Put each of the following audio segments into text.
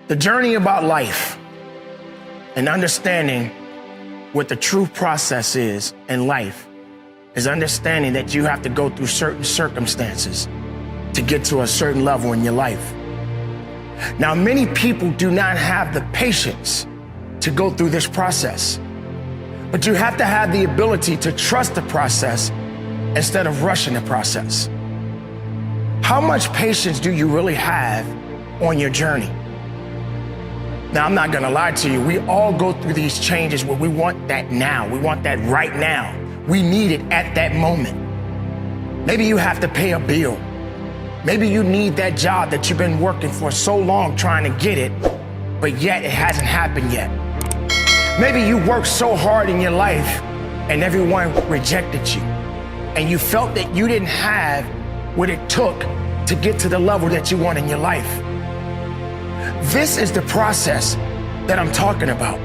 The journey about life and understanding what the true process is in life is understanding that you have to go through certain circumstances to get to a certain level in your life. Now, many people do not have the patience to go through this process, but you have to have the ability to trust the process instead of rushing the process. How much patience do you really have on your journey? Now, I'm not gonna lie to you. We all go through these changes where we want that now. We want that right now. We need it at that moment. Maybe you have to pay a bill. Maybe you need that job that you've been working for so long trying to get it, but yet it hasn't happened yet. Maybe you worked so hard in your life and everyone rejected you, and you felt that you didn't have what it took to get to the level that you want in your life. This is the process that I'm talking about.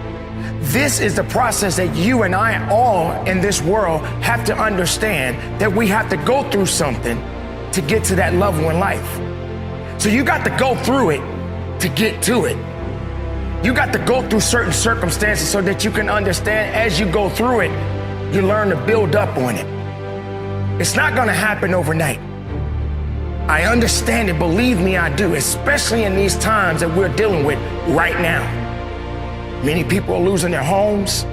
This is the process that you and I all in this world have to understand, that we have to go through something to get to that level in life. So you got to go through it to get to it. You got to go through certain circumstances so that you can understand as you go through it, you learn to build up on it. It's not gonna happen overnight. I understand it, believe me, I do, especially in these times that we're dealing with right now. Many people are losing their homes,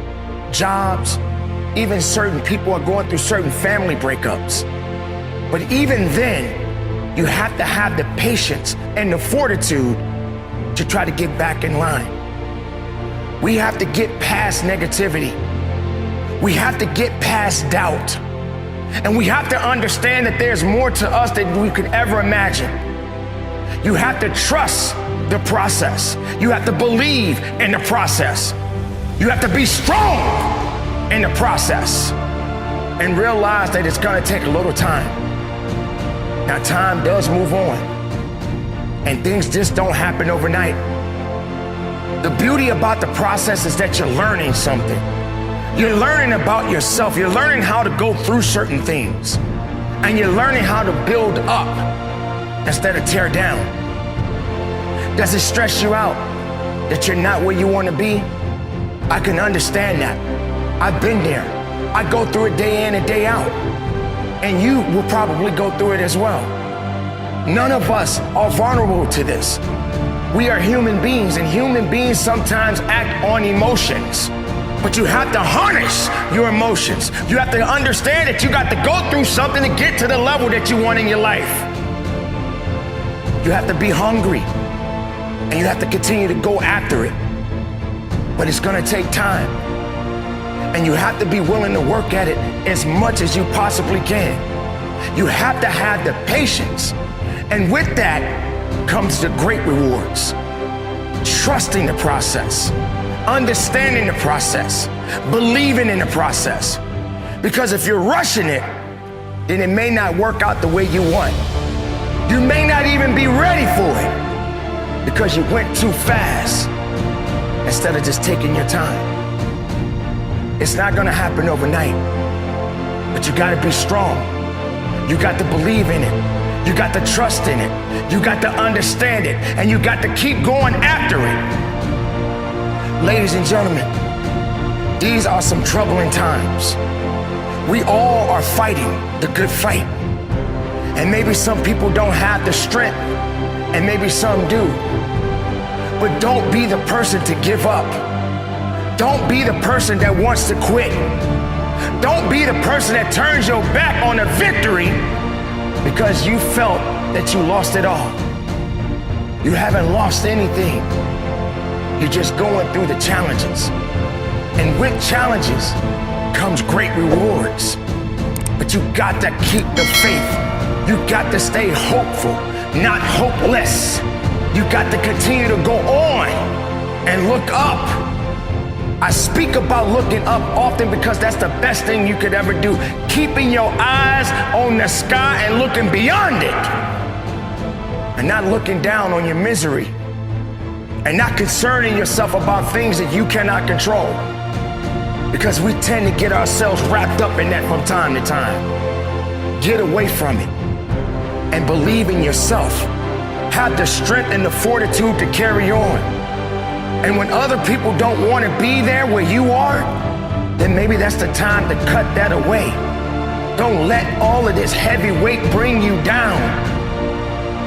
jobs, even certain people are going through certain family breakups. But even then, you have to have the patience and the fortitude to try to get back in line. We have to get past negativity. We have to get past doubt. And we have to understand that there's more to us than we could ever imagine. You have to trust the process. You have to believe in the process. You have to be strong in the process and realize that it's gonna take a little time. Now, time does move on, and things just don't happen overnight. The beauty about the process is that you're learning something. You're learning about yourself. You're learning how to go through certain things, and you're learning how to build up instead of tear down. Does it stress you out that you're not where you want to be? I can understand that. I've been there. I go through it day in and day out, and you will probably go through it as well. None of us are vulnerable to this. We are human beings, and human beings sometimes act on emotions. But you have to harness your emotions. You have to understand that you got to go through something to get to the level that you want in your life. You have to be hungry, and you have to continue to go after it. But it's gonna take time. And you have to be willing to work at it as much as you possibly can. You have to have the patience. And with that comes the great rewards. Trusting the process. Understanding the process, believing in the process. Because if you're rushing it, then it may not work out the way you want. You may not even be ready for it because you went too fast instead of just taking your time. It's not gonna happen overnight, but you gotta be strong. You got to believe in it. You got to trust in it. You got to understand it, and you got to keep going after it. Ladies and gentlemen, these are some troubling times. We all are fighting the good fight. And maybe some people don't have the strength, and maybe some do. But don't be the person to give up. Don't be the person that wants to quit. Don't be the person that turns your back on a victory because you felt that you lost it all. You haven't lost anything. You're just going through the challenges. And with challenges comes great rewards. But you got to keep the faith. You got to stay hopeful, not hopeless. You got to continue to go on and look up. I speak about looking up often because that's the best thing you could ever do. Keeping your eyes on the sky and looking beyond it. And not looking down on your misery. And not concerning yourself about things that you cannot control. Because we tend to get ourselves wrapped up in that from time to time. Get away from it and believe in yourself have the strength and the fortitude to carry on. And when other people don't want to be there where you are, then maybe that's the time to cut that away. Don't let all of this heavy weight bring you down.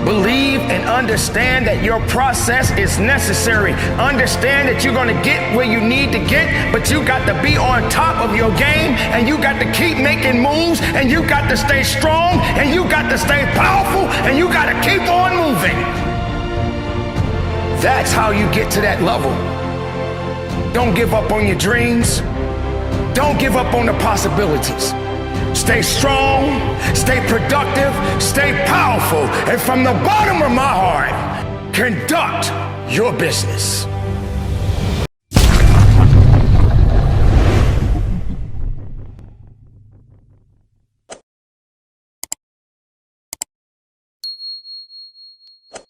Believe and understand that your process is necessary. Understand that you're going to get where you need to get, but you got to be on top of your game, and you got to keep making moves, and you got to stay strong, and you got to stay powerful, and you got to keep on moving. That's how you get to that level. Don't give up on your dreams. Don't give up on the possibilities. Stay strong, stay productive, stay powerful, and from the bottom of my heart, conduct your business.